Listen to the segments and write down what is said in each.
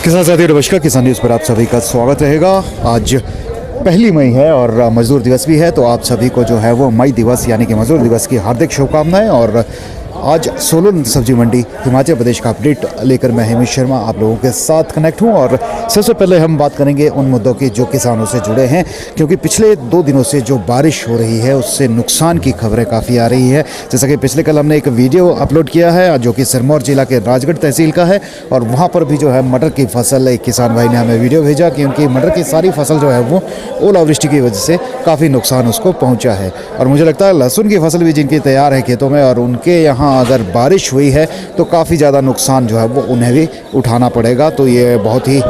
किसान साथियों नमस्कार। किसान न्यूज़ पर आप सभी का स्वागत रहेगा। आज 1 मई है और मजदूर दिवस भी है, तो आप सभी को जो है वो मई दिवस यानी कि मजदूर दिवस की हार्दिक शुभकामनाएं। और आज सोलन सब्जी मंडी हिमाचल प्रदेश का अपडेट लेकर मैं हेमेश शर्मा आप लोगों के साथ कनेक्ट हूं। और सबसे पहले हम बात करेंगे उन मुद्दों की जो किसानों से जुड़े हैं, क्योंकि पिछले 2 दिनों से जो बारिश हो रही है उससे नुकसान की खबरें काफ़ी आ रही है। जैसा कि पिछले कल हमने एक वीडियो अपलोड किया है जो कि सिरमौर जिला के राजगढ़ तहसील का है, और वहाँ पर भी जो है मटर की फसल, एक किसान भाई ने हमें वीडियो भेजा कि उनकी मटर की सारी फसल जो है वो ओलावृष्टि की वजह से काफ़ी नुकसान उसको पहुँचा है। और मुझे लगता है लहसुन की फसल भी जिनकी तैयार है खेतों में, और उनके यहाँ अगर बारिश हुई है तो काफ़ी ज़्यादा नुकसान जो है वो उन्हें भी उठाना पड़ेगा। तो ये बहुत ही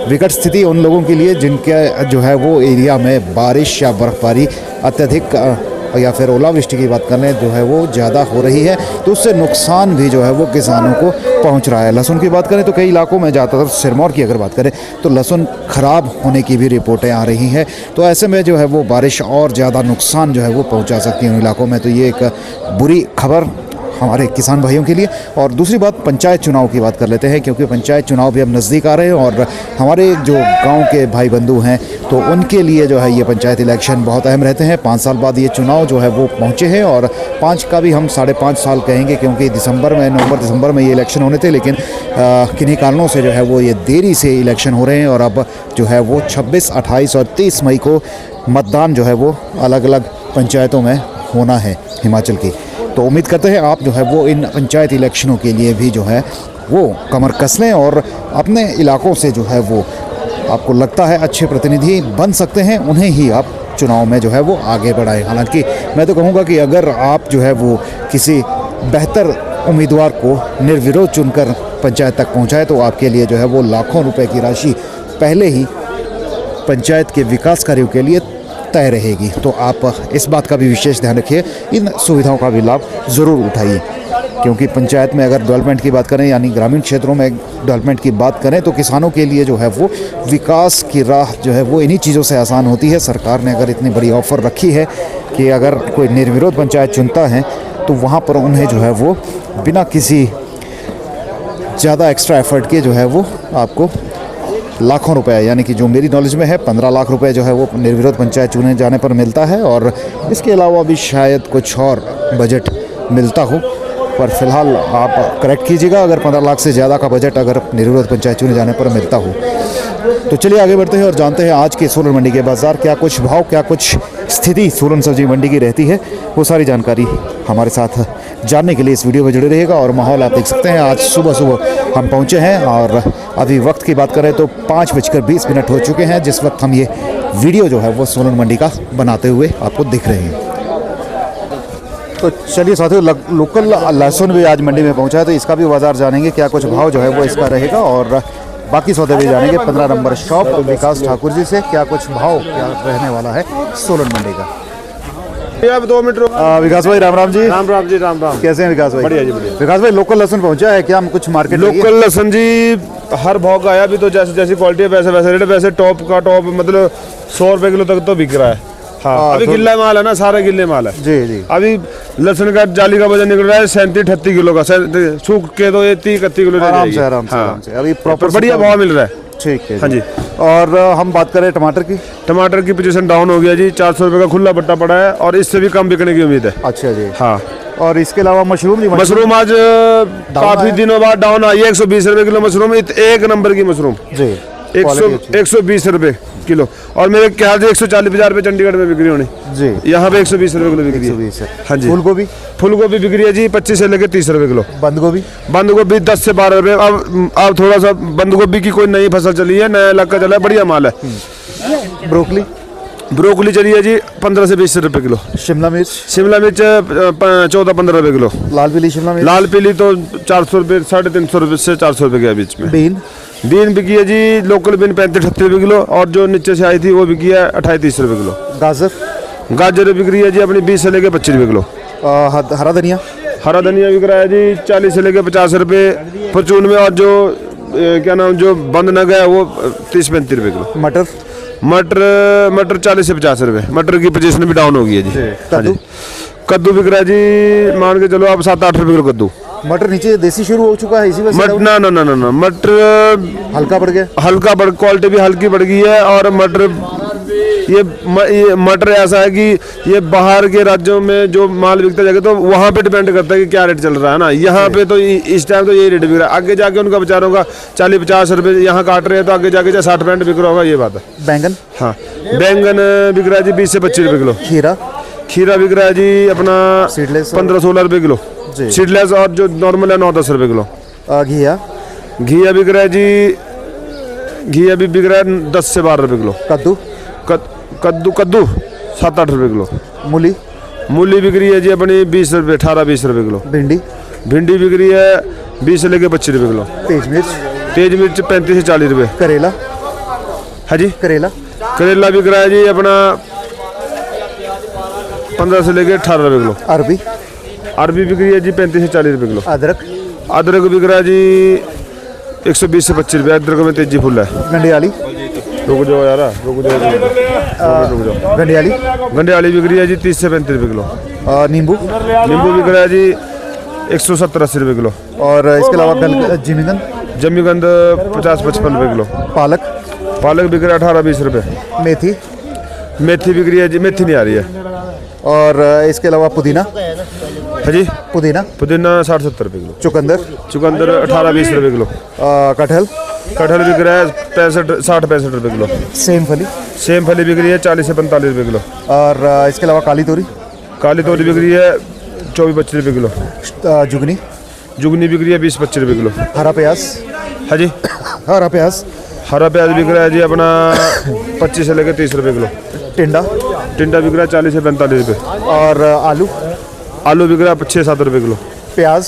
विकट स्थिति उन लोगों के लिए जिनके जो है वो एरिया में बारिश या बर्फबारी अत्यधिक या फिर ओलावृष्टि की बात करें जो है वो ज़्यादा हो रही है, तो उससे नुकसान भी जो है वो किसानों को पहुंच रहा है। लहसुन की बात करें तो कई इलाकों में ज़्यादातर सिरमौर की अगर बात करें तो लहसुन ख़राब होने की भी रिपोर्टें आ रही हैं। तो ऐसे में जो है वो बारिश और ज़्यादा नुकसान जो है वो पहुँचा सकती है उन इलाकों में। तो ये एक बुरी खबर हमारे किसान भाइयों के लिए। और दूसरी बात, पंचायत चुनाव की बात कर लेते हैं, क्योंकि पंचायत चुनाव भी अब नज़दीक आ रहे हैं और हमारे जो गांव के भाई बंधु हैं तो उनके लिए जो है ये पंचायत इलेक्शन बहुत अहम रहते हैं। 5 साल बाद ये चुनाव जो है वो पहुंचे हैं, और 5 का भी हम 5.5 साल कहेंगे, क्योंकि नवंबर दिसंबर में ये इलेक्शन होने थे, लेकिन किन्हीं कारणों से जो है वो ये देरी से इलेक्शन हो रहे हैं। और अब जो है वो 26, 28 और 30 मई को मतदान जो है वो अलग अलग पंचायतों में होना है हिमाचल की। तो उम्मीद करते हैं आप जो है वो इन पंचायत इलेक्शनों के लिए भी जो है वो कमर कस लें, और अपने इलाकों से जो है वो आपको लगता है अच्छे प्रतिनिधि बन सकते हैं उन्हें ही आप चुनाव में जो है वो आगे बढ़ाएं। हालांकि मैं तो कहूँगा कि अगर आप जो है वो किसी बेहतर उम्मीदवार को निर्विरोध चुनकर पंचायत तक पहुँचाए तो आपके लिए जो है वो लाखों रुपए की राशि पहले ही पंचायत के विकास कार्यों के लिए तय रहेगी। तो आप इस बात का भी विशेष ध्यान रखिए, इन सुविधाओं का भी लाभ ज़रूर उठाइए, क्योंकि पंचायत में अगर डेवलपमेंट की बात करें यानी ग्रामीण क्षेत्रों में डेवलपमेंट की बात करें तो किसानों के लिए जो है वो विकास की राह जो है वो इन्हीं चीज़ों से आसान होती है। सरकार ने अगर इतनी बड़ी ऑफ़र रखी है कि अगर कोई निर्विरोध पंचायत चुनता है तो वहाँ पर उन्हें जो है वो बिना किसी ज़्यादा एक्स्ट्रा एफर्ट के जो है वो आपको लाखों रुपए, यानी कि जो मेरी नॉलेज में है 15 लाख रुपए जो है वो निर्विरोध पंचायत चुने जाने पर मिलता है। और इसके अलावा भी शायद कुछ और बजट मिलता हो, पर फिलहाल आप करेक्ट कीजिएगा अगर 15 लाख से ज़्यादा का बजट अगर निर्विरोध पंचायत चुने जाने पर मिलता हो। तो चलिए आगे बढ़ते हैं और जानते हैं आज के सोलन मंडी के बाज़ार क्या कुछ भाव, क्या कुछ स्थिति सोलन सब्जी मंडी की रहती है। वो सारी जानकारी हमारे साथ जानने के लिए इस वीडियो में जुड़े रहिएगा। और माहौल आप देख सकते हैं, आज सुबह हम पहुंचे हैं और अभी वक्त की बात करें तो 5:20 हो चुके हैं जिस वक्त हम ये वीडियो जो है वो सोलन मंडी का बनाते हुए आपको दिख रहे हैं। तो चलिए साथियों, लोकल लहसुन भी आज मंडी में पहुंचा है, तो इसका भी बाज़ार जानेंगे क्या कुछ भाव जो है वो इसका रहेगा, और बाकी सौदे भी जानेंगे 15 नंबर शॉप विकास ठाकुर जी से क्या कुछ भाव क्या रहने वाला है सोलन मंडी का। अब 2 मिनट विकास भाई राम राम जी। राम राम जी, राम राम। कैसे हैं विकास भाई? बढ़िया जी, बढ़िया। विकास भाई, लोकल लहसुन पहुंचा है क्या? हम कुछ मार्केट लोकल लहसुन जी हर भाव का आया, अभी तो जैसे जैसी क्वालिटी है वैसे वैसे रेट। वैसे टॉप का टॉप मतलब 100 रुपए किलो तक तो बिक रहा है। हाँ, अभी गिल्ला माल है ना, सारा गिल्ले माल है जी जी। अभी लहसुन का जाली का वजन निकल रहा है 37-38 किलो का, सूख के तो ये 30-31 किलो आराम से अभी प्रॉपर बढ़िया भाव मिल रहा है। ठीक है हाँ जी। और हम बात करें टमाटर की पोजीशन डाउन हो गया जी, 400 रुपए का खुला बट्टा पड़ा है और इससे भी कम बिकने की उम्मीद है। अच्छा जी। हाँ, और इसके अलावा मशरूम आज काफी दिनों बाद डाउन आई है। 120 रुपए किलो मशरूम, एक नंबर की मशरूम जी, 120 रुपए किलो। और मेरे ख्याल से 140-50 रुपए चंडीगढ़ में बिक्री होनी जी, यहाँ पे 120 रुपए किलो बिक्री है। हाँ जी। फूलगोभी बिक्री है जी 25 से लेकर 30 रुपए किलो। बंद गोभी 10 से 12 रुपए। अब थोड़ा सा बंद गोभी की कोई नई फसल चली है, नया इलाका चला है, बढ़िया माल है। ब्रोकली चली है जी 15 से 20 रुपए किलो। शिमला मिर्च 14-15 रुपए किलो। लाल पीली तो 400 रुपए, 350 रुपए से 400 रुपए के बीच में। बीन बिकी है जी, लोकल बीन 35-38 रुपए किलो, और जो नीचे से आई थी वो बिकी है 28-30 रुपए किलो। गाजर बिक्री है जी अपनी 20 से लेकर 25 रुपए किलो। हरा धनिया बिक रहा है जी 40 से लेकर 50 रुपए परचून में, और जो क्या नाम जो बंद न गया वो 30-35 रुपए किलो। मटर 40 से 50 रुपए। मटर की पोजीशन भी डाउन हो गई है जी। कद्दू बिक रहा है जी, मान के चलो आप 7-8 रुपए किलो कद्दू। मटर नीचे देसी शुरू हो चुका है इसी वजह से ना ना ना ना ना मटर हल्का बढ़ गया। हल्का बढ़, क्वालिटी भी हल्की बढ़ गई है। और मटर ये मटर ऐसा है कि ये बाहर के राज्यों में जो माल बिकता जाएगा तो वहाँ पे डिपेंड करता है कि क्या रेट चल रहा है ना। यहाँ पे तो इस टाइम तो यही रेट बिक रहा है। आगे जाके उनका बेचारों का 40-50 रुपए यहाँ काट रहे हैं तो आगे जाके 60-65 बिक रहा होगा, ये बात है। बैंगन? हाँ, बैंगन बिक रहा है जी 20 से 25 रुपए किलो। खीरा? खीरा बिक रहा है जी अपना 15-16 रुपए किलो सीडलेस, और जो नॉर्मल है 9-10 रुपए किलो। घिया? घिया बिक रहा है जी, घिया भी बिक रहा है 10 से 12 रुपए किलो। कद्दू? कद्दू 7-8 रुपए किलो। मूली? मूली बिक रही है जी अपनी 20 रुपए, 18-20 रुपए किलो। भिंडी? भिंडी बिक रही है 20 से लेके 25 रुपए किलो। तेज मिर्च? तेज मिर्च 35 से 40 रुपए। करेला? हाँ जी, करेला? करेला बिक रहा है जी अपना 15 से लेके 18 रुपए किलो। अरबी? अरबी बिक रही है जी 35 से 40 रुपए किलो। अदरक? अदरक बिक रहा है जी 120 से 25 रुपए। अदरक में तेजी फुल है। गंडियाली? रुक जाओ यार, रुक जाओ। गंडियाली? गंडियाली बिक रही है जी 30 से 35 रुपए किलो। नींबू? नींबू बिक रहा है जी 170-80 रुपए किलो। और इसके अलावा जिमीगंध? जमीगंध 50-55 रुपए किलो। पालक? पालक बिक रहा है 18-20 रुपए। मेथी? मेथी बिक रही है जी, मेथी नहीं आ रही है। और इसके अलावा पुदीना? हाँ जी, पुदीना? पुदीना 60-70 रुपए किलो। चुकंदर? चुकंदर 18-20 रुपए किलो। कटहल? कटहल बिक रहा है 60-65 रुपए किलो। सेम फली? सेम फली बिक रही है 40 से 45 रुपए किलो। और इसके अलावा काली तोरी? काली तोरी बिक रही है 24-25 रुपए किलो। जुगनी? जुगनी बिक रही है 20-25 रुपए किलो। हरा प्याज? हाँ जी, हरा प्याज? हरा प्याज बिक रहा है जी अपना 25 से लेकर 30 रुपए किलो। टिंडा? टिंडा बिक रहा है 40 से 45 रुपए। और आलू? आलू बिक रहा है 6-7 रुपए किलो। प्याज?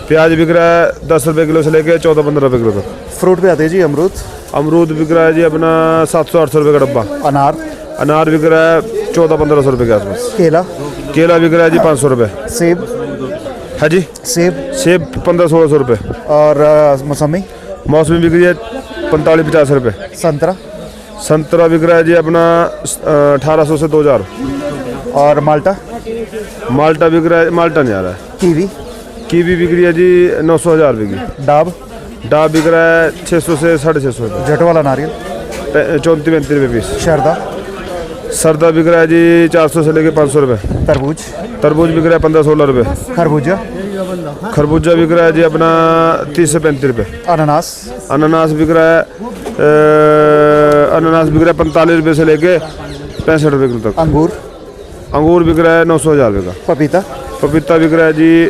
प्याज बिक रहा है 10 रुपए किलो से लेकर 14-15 रुपए किलो तक। फ्रूट पे आते हैं जी अमरूद? अमरूद बिक रहा है जी अपना 700-800 रुपए का डब्बा। अनार? अनार बिक रहा है 1400-1500 रुपए के आसपास। केला? केला बिक रहा है जी 500 रुपए। सेब? हाँ जी, सेब? सेब 1500-1600 रुपए। और मौसमी? मौसमी बिक रही है 45-50 रुपए। संतरा? संतरा बिक रहा है जी अपना 1800 से 2000। और माल्टा? माल्टा बिक रहा है, माल्टा नहीं आ रहा है। कीवी? कीवी बिक रही है जी 900-1000 रुपए की। डाब? डाब बिक रहा है 600 से 650 रुपए। जट वाला नारियल? 34-35 रुपए पीस। शरदा? सरदा बिक रहा है जी 400 से लेके 500 रुपए। तरबूज? तरबूज बिक रहा है 15-16 रुपए। खरबूजा? खरबूजा बिक रहा है जी अपना 30 से 35 रुपए। अनानास? अनानास बिक रहा है अनानास बिक रहा है 45 रुपए से लेके 65 रुपए किलो तक। अंगूर? अंगूर बिक रहा है 900-1000 रुपए का। पपीता? पपीता बिक रहा है जी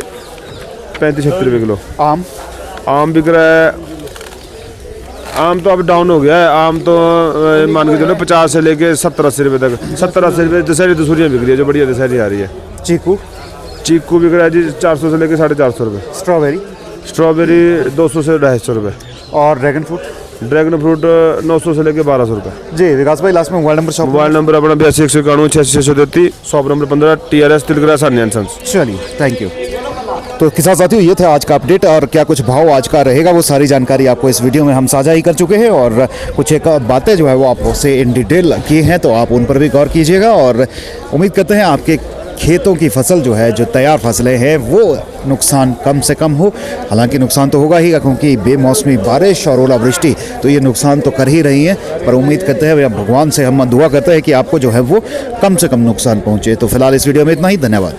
35-36 रुपए किलो। आम? आम बिक रहा है, आम तो अब डाउन हो गया है। आम तो मान के चलो 50 से लेके 70-80 रुपए तक। 70-80 रुपए दशहरी दसूरियाँ बिक रही है, जो बढ़िया दशहरी आ रही है। चीकू? चीकू बिक रहा है जी 400 से लेके 450 रुपए। स्ट्रॉबेरी? स्ट्रॉबेरी 200 से 250 रुपए। और ड्रैगन फ्रूट? ड्रैगन फ्रूट 900 से लेके 1200 रुपए। जी विकास भाई, लास्ट में mobile number shop? Mobile number अपना 82-191-8633, शॉप नंबर 15, TRS तिलकरा सान्या एंड सन्स। चलिए, थैंक यू। तो किसान साथियों, ये था आज का अपडेट, और क्या कुछ भाव आज का रहेगा वो सारी जानकारी आपको इस वीडियो में हम साझा ही कर चुके हैं। और कुछ एक बातें जो है वो आपसे इन डिटेल की हैं, तो आप उन पर भी गौर कीजिएगा। और उम्मीद करते हैं आपके खेतों की फसल जो है, जो तैयार फसलें हैं, वो नुकसान कम से कम हो। हालांकि नुकसान तो होगा ही, क्योंकि बेमौसमी बारिश और ओलावृष्टि तो ये नुकसान तो कर ही रही हैं। पर उम्मीद करते हैं, भगवान से हम दुआ करते हैं कि आपको जो है वो कम से कम नुकसान पहुँचे। तो फिलहाल इस वीडियो में इतना ही। धन्यवाद।